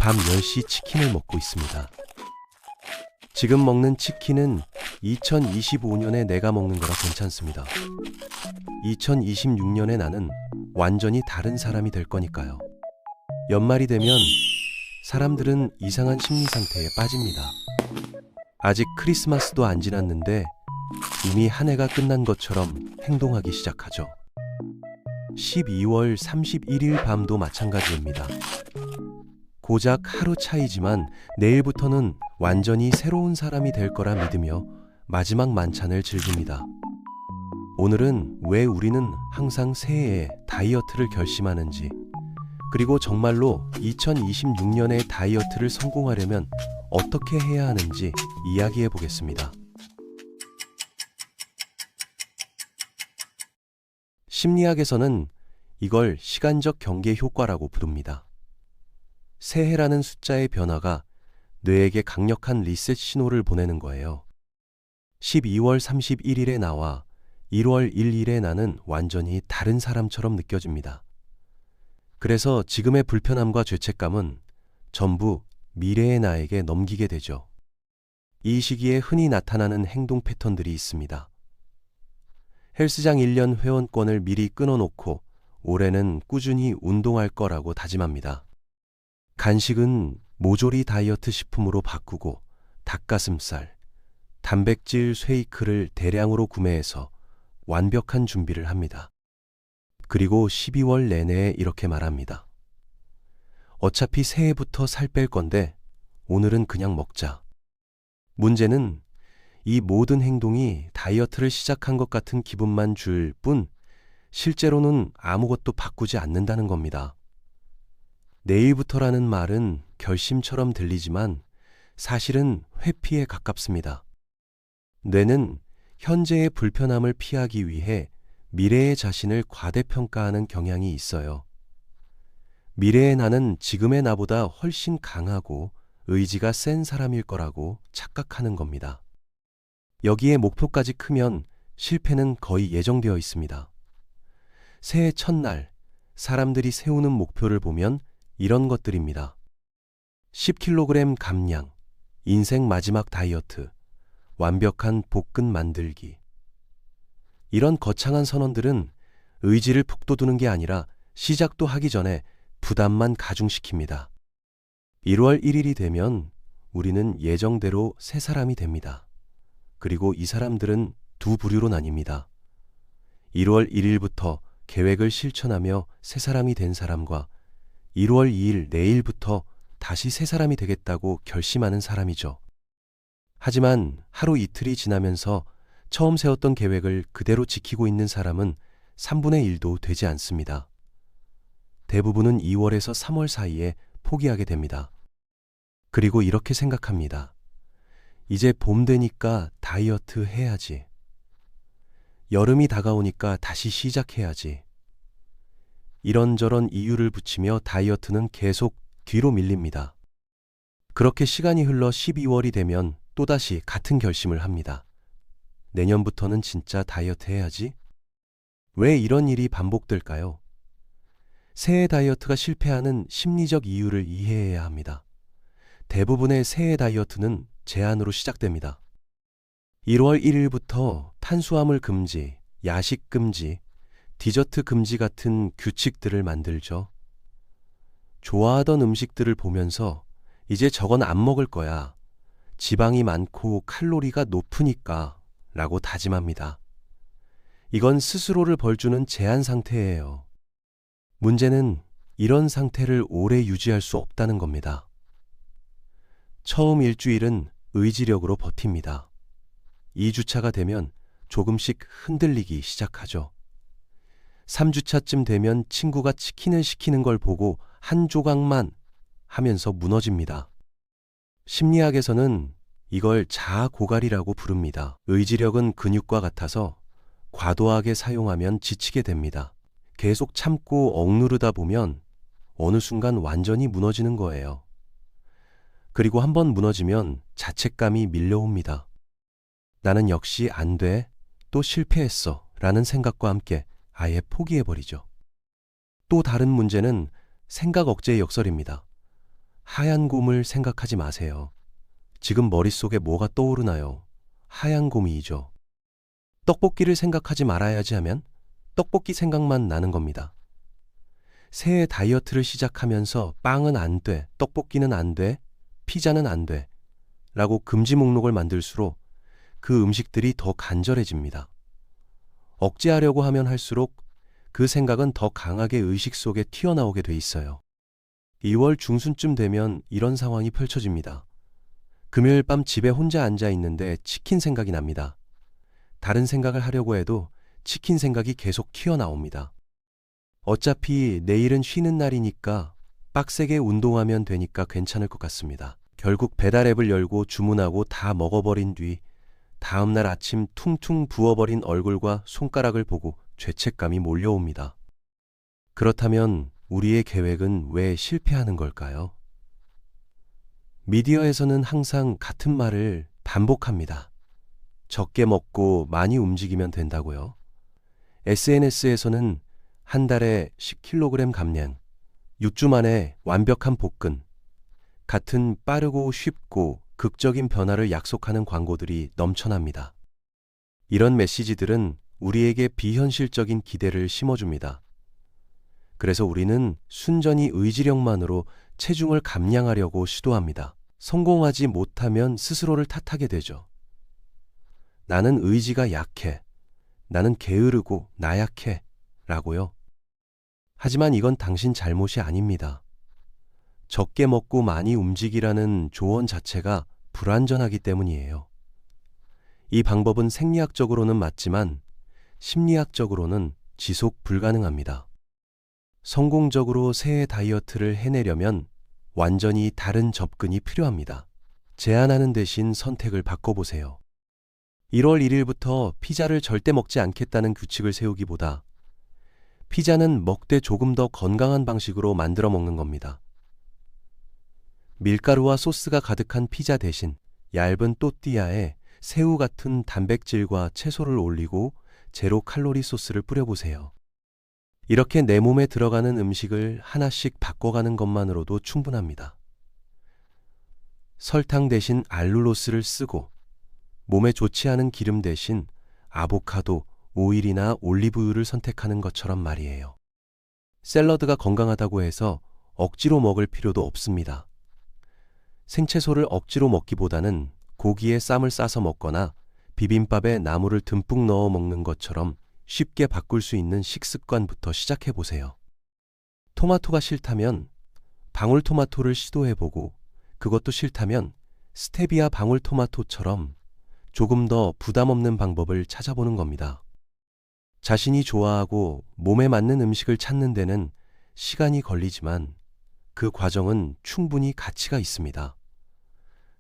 밤 10시 치킨을 먹고 있습니다. 지금 먹는 치킨은 2025년에 내가 먹는 거라 괜찮습니다. 2026년에 나는 완전히 다른 사람이 될 거니까요. 연말이 되면 사람들은 이상한 심리 상태에 빠집니다. 아직 크리스마스도 안 지났는데 이미 한 해가 끝난 것처럼 행동하기 시작하죠. 12월 31일 밤도 마찬가지입니다. 고작 하루 차이지만 내일부터는 완전히 새로운 사람이 될 거라 믿으며 마지막 만찬을 즐깁니다. 오늘은 왜 우리는 항상 새해에 다이어트를 결심하는지, 그리고 정말로 2026년에 다이어트를 성공하려면 어떻게 해야 하는지 이야기해 보겠습니다. 심리학에서는 이걸 시간적 경계 효과라고 부릅니다. 새해라는 숫자의 변화가 뇌에게 강력한 리셋 신호를 보내는 거예요. 12월 31일에 나와 1월 1일에 나는 완전히 다른 사람처럼 느껴집니다. 그래서 지금의 불편함과 죄책감은 전부 미래의 나에게 넘기게 되죠. 이 시기에 흔히 나타나는 행동 패턴들이 있습니다. 헬스장 1년 회원권을 미리 끊어놓고 올해는 꾸준히 운동할 거라고 다짐합니다. 간식은 모조리 다이어트 식품으로 바꾸고 닭가슴살, 단백질 쉐이크를 대량으로 구매해서 완벽한 준비를 합니다. 그리고 12월 내내 이렇게 말합니다. 어차피 새해부터 살 뺄 건데 오늘은 그냥 먹자. 문제는 이 모든 행동이 다이어트를 시작한 것 같은 기분만 줄 뿐 실제로는 아무것도 바꾸지 않는다는 겁니다. 내일부터라는 말은 결심처럼 들리지만 사실은 회피에 가깝습니다. 뇌는 현재의 불편함을 피하기 위해 미래의 자신을 과대평가하는 경향이 있어요. 미래의 나는 지금의 나보다 훨씬 강하고 의지가 센 사람일 거라고 착각하는 겁니다. 여기에 목표까지 크면 실패는 거의 예정되어 있습니다. 새해 첫날 사람들이 세우는 목표를 보면 이런 것들입니다. 10kg 감량, 인생 마지막 다이어트, 완벽한 복근 만들기. 이런 거창한 선언들은 의지를 북돋우는 게 아니라 시작도 하기 전에 부담만 가중시킵니다. 1월 1일이 되면 우리는 예정대로 새 사람이 됩니다. 그리고 이 사람들은 두 부류로 나뉩니다. 1월 1일부터 계획을 실천하며 새 사람이 된 사람과 1월 2일 내일부터 다시 새 사람이 되겠다고 결심하는 사람이죠. 하지만 하루 이틀이 지나면서 처음 세웠던 계획을 그대로 지키고 있는 사람은 3분의 1도 되지 않습니다. 대부분은 2월에서 3월 사이에 포기하게 됩니다. 그리고 이렇게 생각합니다. 이제 봄 되니까 다이어트 해야지. 여름이 다가오니까 다시 시작해야지. 이런저런 이유를 붙이며 다이어트는 계속 뒤로 밀립니다. 그렇게 시간이 흘러 12월이 되면 또다시 같은 결심을 합니다. 내년부터는 진짜 다이어트 해야지? 왜 이런 일이 반복될까요? 새해 다이어트가 실패하는 심리적 이유를 이해해야 합니다. 대부분의 새해 다이어트는 제한으로 시작됩니다. 1월 1일부터 탄수화물 금지, 야식 금지, 디저트 금지 같은 규칙들을 만들죠. 좋아하던 음식들을 보면서 이제 저건 안 먹을 거야. 지방이 많고 칼로리가 높으니까 라고 다짐합니다. 이건 스스로를 벌주는 제한 상태예요. 문제는 이런 상태를 오래 유지할 수 없다는 겁니다. 처음 일주일은 의지력으로 버팁니다. 2주차가 되면 조금씩 흔들리기 시작하죠. 3주차쯤 되면 친구가 치킨을 시키는 걸 보고 한 조각만 하면서 무너집니다. 심리학에서는 이걸 자아 고갈이라고 부릅니다. 의지력은 근육과 같아서 과도하게 사용하면 지치게 됩니다. 계속 참고 억누르다 보면 어느 순간 완전히 무너지는 거예요. 그리고 한번 무너지면 자책감이 밀려옵니다. 나는 역시 안 돼, 또 실패했어 라는 생각과 함께 아예 포기해버리죠. 또 다른 문제는 생각 억제의 역설입니다. 하얀 곰을 생각하지 마세요. 지금 머릿속에 뭐가 떠오르나요? 하얀 곰이죠. 떡볶이를 생각하지 말아야지 하면 떡볶이 생각만 나는 겁니다. 새해 다이어트를 시작하면서 빵은 안 돼, 떡볶이는 안 돼, 피자는 안 돼 라고 금지 목록을 만들수록 그 음식들이 더 간절해집니다. 억제하려고 하면 할수록 그 생각은 더 강하게 의식 속에 튀어나오게 돼 있어요. 2월 중순쯤 되면 이런 상황이 펼쳐집니다. 금요일 밤 집에 혼자 앉아 있는데 치킨 생각이 납니다. 다른 생각을 하려고 해도 치킨 생각이 계속 튀어나옵니다. 어차피 내일은 쉬는 날이니까 빡세게 운동하면 되니까 괜찮을 것 같습니다. 결국 배달 앱을 열고 주문하고 다 먹어버린 뒤 다음날 아침 퉁퉁 부어버린 얼굴과 손가락을 보고 죄책감이 몰려옵니다. 그렇다면 우리의 계획은 왜 실패하는 걸까요? 미디어에서는 항상 같은 말을 반복합니다. 적게 먹고 많이 움직이면 된다고요. SNS에서는 한 달에 10kg 감량, 6주 만에 완벽한 복근, 같은 빠르고 쉽고 극적인 변화를 약속하는 광고들이 넘쳐납니다. 이런 메시지들은 우리에게 비현실적인 기대를 심어줍니다. 그래서 우리는 순전히 의지력만으로 체중을 감량하려고 시도합니다. 성공하지 못하면 스스로를 탓하게 되죠. 나는 의지가 약해. 나는 게으르고 나약해. 라고요. 하지만 이건 당신 잘못이 아닙니다. 적게 먹고 많이 움직이라는 조언 자체가 불완전하기 때문이에요. 이 방법은 생리학적으로는 맞지만 심리학적으로는 지속 불가능합니다. 성공적으로 새해 다이어트를 해내려면 완전히 다른 접근이 필요합니다. 제한하는 대신 선택을 바꿔보세요. 1월 1일부터 피자를 절대 먹지 않겠다는 규칙을 세우기보다 피자는 먹되 조금 더 건강한 방식으로 만들어 먹는 겁니다. 밀가루와 소스가 가득한 피자 대신 얇은 또띠아에 새우 같은 단백질과 채소를 올리고 제로 칼로리 소스를 뿌려보세요. 이렇게 내 몸에 들어가는 음식을 하나씩 바꿔가는 것만으로도 충분합니다. 설탕 대신 알룰로스를 쓰고 몸에 좋지 않은 기름 대신 아보카도, 오일이나 올리브유를 선택하는 것처럼 말이에요. 샐러드가 건강하다고 해서 억지로 먹을 필요도 없습니다. 생채소를 억지로 먹기보다는 고기에 쌈을 싸서 먹거나 비빔밥에 나물을 듬뿍 넣어 먹는 것처럼 쉽게 바꿀 수 있는 식습관부터 시작해 보세요. 토마토가 싫다면 방울토마토를 시도해보고 그것도 싫다면 스테비아 방울토마토처럼 조금 더 부담 없는 방법을 찾아보는 겁니다. 자신이 좋아하고 몸에 맞는 음식을 찾는 데는 시간이 걸리지만 그 과정은 충분히 가치가 있습니다.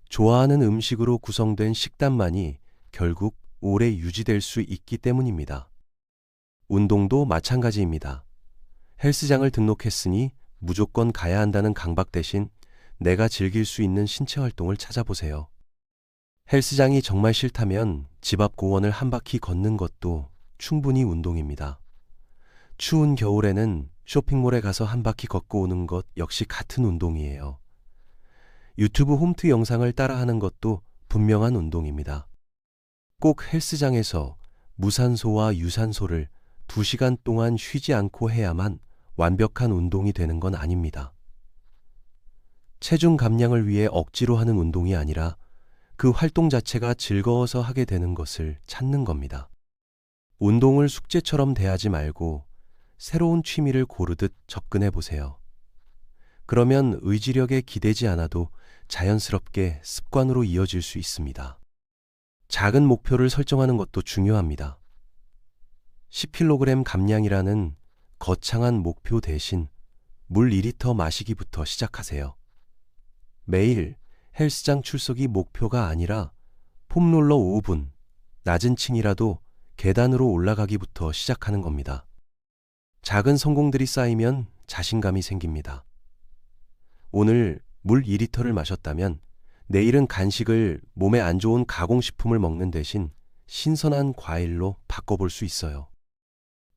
좋아하는 음식으로 구성된 식단만이 결국 오래 유지될 수 있기 때문입니다. 운동도 마찬가지입니다. 헬스장을 등록했으니 무조건 가야 한다는 강박 대신 내가 즐길 수 있는 신체 활동을 찾아보세요. 헬스장이 정말 싫다면 집 앞 공원을 한 바퀴 걷는 것도 충분히 운동입니다. 추운 겨울에는 쇼핑몰에 가서 한 바퀴 걷고 오는 것 역시 같은 운동이에요. 유튜브 홈트 영상을 따라하는 것도 분명한 운동입니다. 꼭 헬스장에서 무산소와 유산소를 2시간 동안 쉬지 않고 해야만 완벽한 운동이 되는 건 아닙니다. 체중 감량을 위해 억지로 하는 운동이 아니라 그 활동 자체가 즐거워서 하게 되는 것을 찾는 겁니다. 운동을 숙제처럼 대하지 말고 새로운 취미를 고르듯 접근해 보세요. 그러면 의지력에 기대지 않아도 자연스럽게 습관으로 이어질 수 있습니다. 작은 목표를 설정하는 것도 중요합니다. 10kg 감량이라는 거창한 목표 대신 물 2리터 마시기부터 시작하세요. 매일 헬스장 출석이 목표가 아니라 폼롤러 5분, 낮은 층이라도 계단으로 올라가기부터 시작하는 겁니다. 작은 성공들이 쌓이면 자신감이 생깁니다. 오늘 물 2리터를 마셨다면 내일은 간식을 몸에 안 좋은 가공식품을 먹는 대신 신선한 과일로 바꿔볼 수 있어요.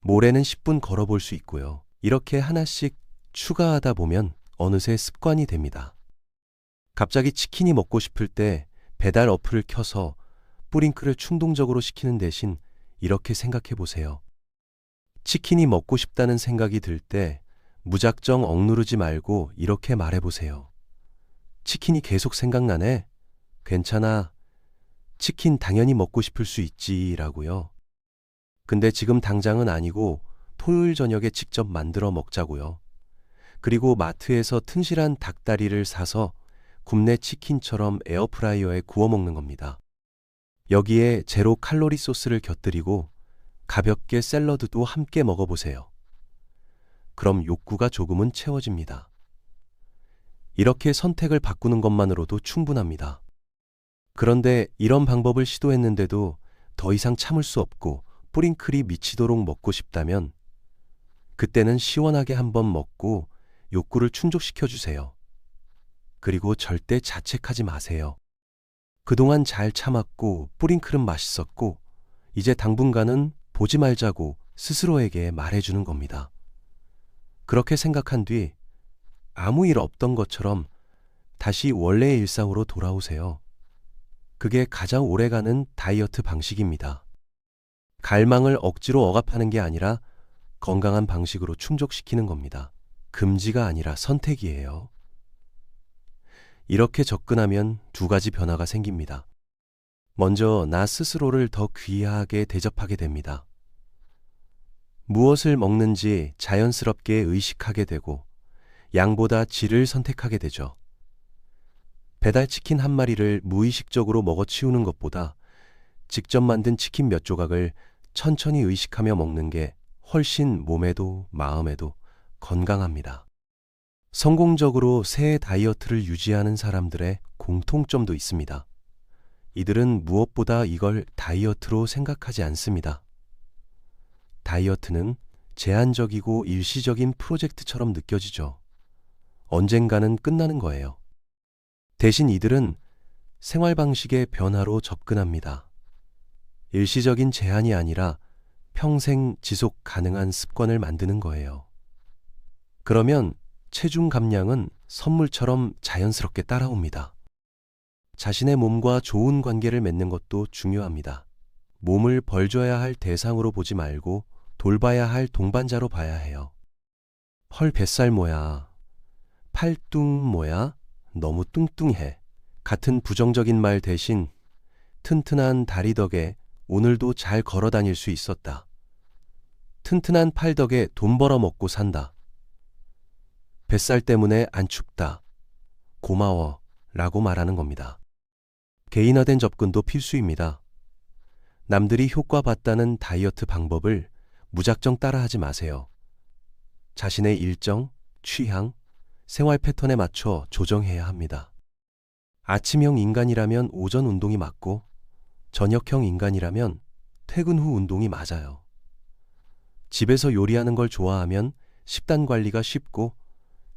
모레는 10분 걸어볼 수 있고요. 이렇게 하나씩 추가하다 보면 어느새 습관이 됩니다. 갑자기 치킨이 먹고 싶을 때 배달 어플을 켜서 뿌링클을 충동적으로 시키는 대신 이렇게 생각해 보세요. 치킨이 먹고 싶다는 생각이 들 때 무작정 억누르지 말고 이렇게 말해 보세요. 치킨이 계속 생각나네? 괜찮아. 치킨 당연히 먹고 싶을 수 있지 라고요. 근데 지금 당장은 아니고 토요일 저녁에 직접 만들어 먹자고요. 그리고 마트에서 튼실한 닭다리를 사서 굽네 치킨처럼 에어프라이어에 구워 먹는 겁니다. 여기에 제로 칼로리 소스를 곁들이고 가볍게 샐러드도 함께 먹어보세요. 그럼 욕구가 조금은 채워집니다. 이렇게 선택을 바꾸는 것만으로도 충분합니다. 그런데 이런 방법을 시도했는데도 더 이상 참을 수 없고 뿌링클이 미치도록 먹고 싶다면 그때는 시원하게 한번 먹고 욕구를 충족시켜 주세요. 그리고 절대 자책하지 마세요. 그동안 잘 참았고 뿌링클은 맛있었고 이제 당분간은 보지 말자고 스스로에게 말해주는 겁니다. 그렇게 생각한 뒤 아무 일 없던 것처럼 다시 원래의 일상으로 돌아오세요. 그게 가장 오래가는 다이어트 방식입니다. 갈망을 억지로 억압하는 게 아니라 건강한 방식으로 충족시키는 겁니다. 금지가 아니라 선택이에요. 이렇게 접근하면 두 가지 변화가 생깁니다. 먼저 나 스스로를 더 귀하게 대접하게 됩니다. 무엇을 먹는지 자연스럽게 의식하게 되고 양보다 질을 선택하게 되죠. 배달치킨 한 마리를 무의식적으로 먹어치우는 것보다 직접 만든 치킨 몇 조각을 천천히 의식하며 먹는 게 훨씬 몸에도 마음에도 건강합니다. 성공적으로 새 다이어트를 유지하는 사람들의 공통점도 있습니다. 이들은 무엇보다 이걸 다이어트로 생각하지 않습니다. 다이어트는 제한적이고 일시적인 프로젝트처럼 느껴지죠. 언젠가는 끝나는 거예요. 대신 이들은 생활 방식의 변화로 접근합니다. 일시적인 제한이 아니라 평생 지속 가능한 습관을 만드는 거예요. 그러면 체중 감량은 선물처럼 자연스럽게 따라옵니다. 자신의 몸과 좋은 관계를 맺는 것도 중요합니다. 몸을 벌줘야 할 대상으로 보지 말고 돌봐야 할 동반자로 봐야 해요. 헐 뱃살 뭐야, 팔뚱 뭐야, 너무 뚱뚱해 같은 부정적인 말 대신 튼튼한 다리 덕에 오늘도 잘 걸어 다닐 수 있었다. 튼튼한 팔 덕에 돈 벌어 먹고 산다. 뱃살 때문에 안 춥다. 고마워 라고 말하는 겁니다. 개인화된 접근도 필수입니다. 남들이 효과 봤다는 다이어트 방법을 무작정 따라하지 마세요. 자신의 일정, 취향, 생활 패턴에 맞춰 조정해야 합니다. 아침형 인간이라면 오전 운동이 맞고 저녁형 인간이라면 퇴근 후 운동이 맞아요. 집에서 요리하는 걸 좋아하면 식단 관리가 쉽고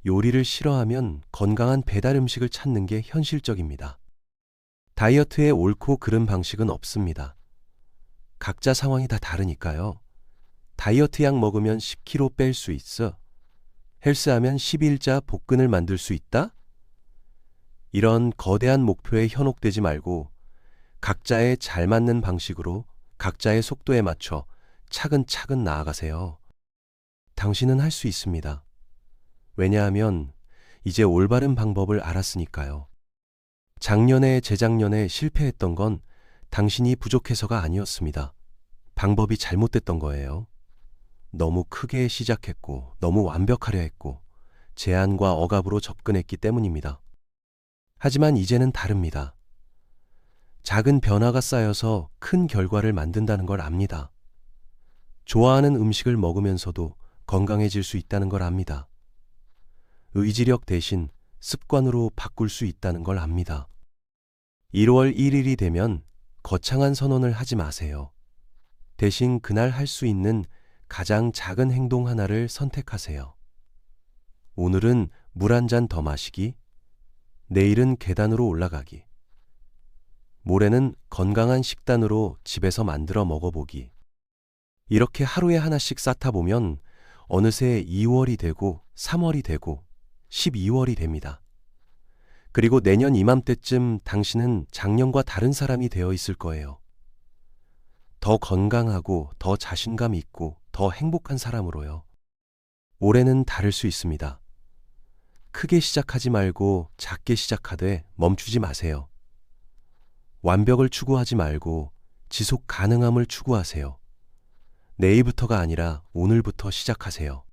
요리를 싫어하면 건강한 배달 음식을 찾는 게 현실적입니다. 다이어트의 옳고 그른 방식은 없습니다. 각자 상황이 다 다르니까요. 다이어트 약 먹으면 10kg 뺄 수 있어. 헬스하면 10일자 복근을 만들 수 있다? 이런 거대한 목표에 현혹되지 말고 각자의 잘 맞는 방식으로 각자의 속도에 맞춰 차근차근 나아가세요. 당신은 할 수 있습니다. 왜냐하면 이제 올바른 방법을 알았으니까요. 작년에 재작년에 실패했던 건 당신이 부족해서가 아니었습니다. 방법이 잘못됐던 거예요. 너무 크게 시작했고 너무 완벽하려 했고 제한과 억압으로 접근했기 때문입니다. 하지만 이제는 다릅니다. 작은 변화가 쌓여서 큰 결과를 만든다는 걸 압니다. 좋아하는 음식을 먹으면서도 건강해질 수 있다는 걸 압니다. 의지력 대신 습관으로 바꿀 수 있다는 걸 압니다. 1월 1일이 되면 거창한 선언을 하지 마세요. 대신 그날 할 수 있는 가장 작은 행동 하나를 선택하세요. 오늘은 물 한 잔 더 마시기, 내일은 계단으로 올라가기, 모레는 건강한 식단으로 집에서 만들어 먹어보기. 이렇게 하루에 하나씩 쌓다 보면 어느새 2월이 되고 3월이 되고 12월이 됩니다. 그리고 내년 이맘때쯤 당신은 작년과 다른 사람이 되어 있을 거예요. 더 건강하고 더 자신감 있고 더 행복한 사람으로요. 올해는 다를 수 있습니다. 크게 시작하지 말고 작게 시작하되 멈추지 마세요. 완벽을 추구하지 말고 지속 가능함을 추구하세요. 내일부터가 아니라 오늘부터 시작하세요.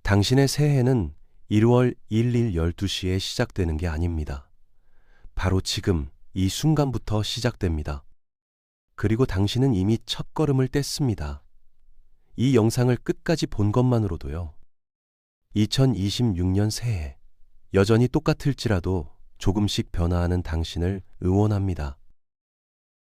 당신의 새해는 1월 1일 12시에 시작되는 게 아닙니다. 바로 지금 이 순간부터 시작됩니다. 그리고 당신은 이미 첫걸음을 뗐습니다. 이 영상을 끝까지 본 것만으로도요. 2026년 새해, 여전히 똑같을지라도 조금씩 변화하는 당신을 응원합니다.